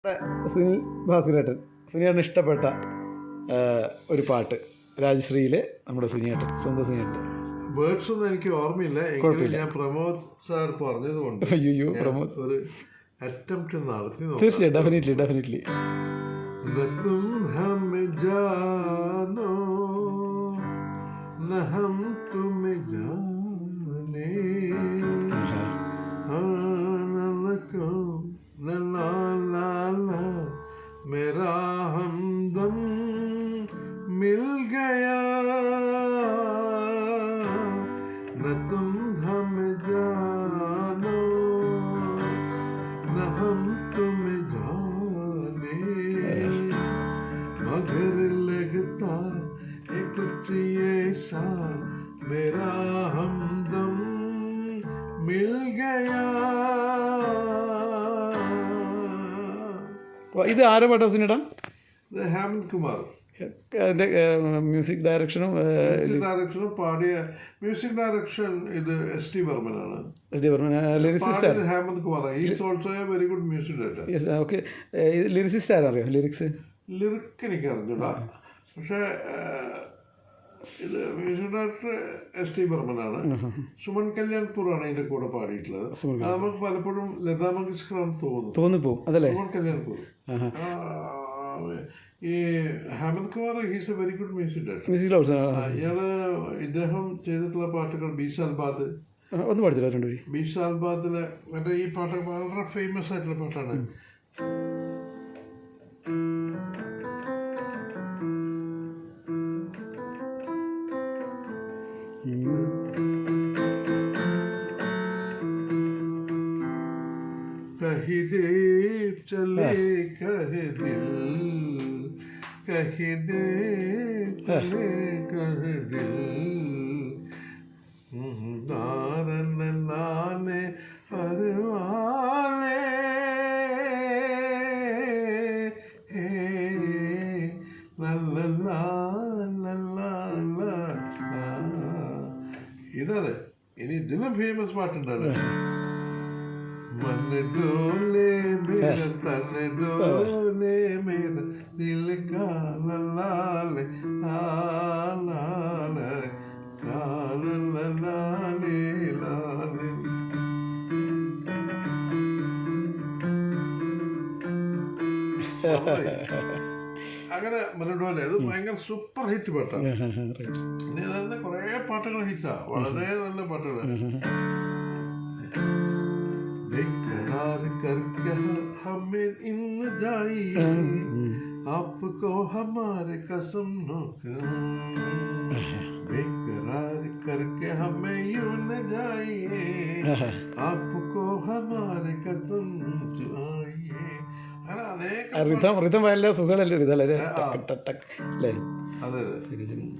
സുനിൽ ഭാസ്കരേട്ടൻ, സുനിയേട്ടന് ഇഷ്ടപ്പെട്ട ഒരു പാട്ട് രാജശ്രീയിലെ നമ്മുടെ സുനിയേട്ടൻ, സ്വന്തം സുനിയേട്ടൻ. വേർഡ്സ് ഒന്നും എനിക്ക് ഓർമ്മയില്ല. എങ്കിലും ഞാൻ പ്രമോദ് സാർ പറഞ്ഞതുകൊണ്ട് അയ്യോ പ്രമോദ് ഒരു അറ്റംപ്റ്റ് നടത്തി നോക്കാം. തീർച്ചയായും, ഡെഫിനറ്റ്ലി. तुम हम जानो न हम तुम जाने ला ला ला मेरा हमदम मिल गया न तुम हम जानो न हम तुम जाने मगर लगता है कुछ ऐसा मेरा हमदम मिल गया. ഇത് ആരെ പാട്ടാ സുനിയേട്ടാ? ഇത് ഹേമന്ത് കുമാർ. അതിൻ്റെ മ്യൂസിക് ഡയറക്ഷനും പാടിയ മ്യൂസിക് ഡയറക്ഷൻ ഇത് എസ്.ടി. ബർമനാണ്. Lyricist Hemant Kumar. Is also a very good music director. Okay. Lyricist ആരറിയോ? ലിറിക്ക് എനിക്ക് അറിഞ്ഞൂടാ. പക്ഷേ ഇത് മ്യൂസിക് ഡയറക്ടർ എസ്.ടി. ബർമനാണ്. സുമൻ കല്യാൺപൂറാണ് ഇതിന്റെ കൂടെ പാടിയിട്ടുള്ളത്. അത് നമുക്ക് പലപ്പോഴും ലതാ മങ്കേഷ്കറാണ് തോന്നിപ്പോവും. സുമൻ കല്യാൺപൂർ. ഈ Hemant Kumar he's a very good music director. ഇദ്ദേഹം ചെയ്തിട്ടുള്ള പാട്ടുകൾ ബീസാൽബാദ് ഒന്ന് പാടിച്ചിട്ടുണ്ട്. ബീസാൽബാദിലെ മറ്റേ ഈ പാട്ട് വളരെ ഫേമസ് ആയിട്ടുള്ള പാട്ടാണ്. कही दे चले कह दिल कही दे चले कह दिल दारन लाने परवाने ഇതതെ. ഇനി ഇതിലും ഫേമസ് പാട്ടുണ്ടല്ലോ. मन डोले मेरा तन डोले मेरा दिल का लाले लाले लाले लाले. അങ്ങനെ മനോഡോലെ അത് ഭയങ്കര സൂപ്പർ ഹിറ്റ് പാട്ടാണ്. ഇനി തന്നെ കുറേ പാട്ടുകൾ ഹിറ്റാ, വളരെ നല്ല പാട്ടുകൾ. बेकरार करके हमें इन जाइए आपको हमारे कसम न बेकरार करके हमें यूं न जाइए आपको हमारे कसम चाहिए. റിതം നല്ല സുഖമല്ലേ? ഇതല്ലേ? അതെ.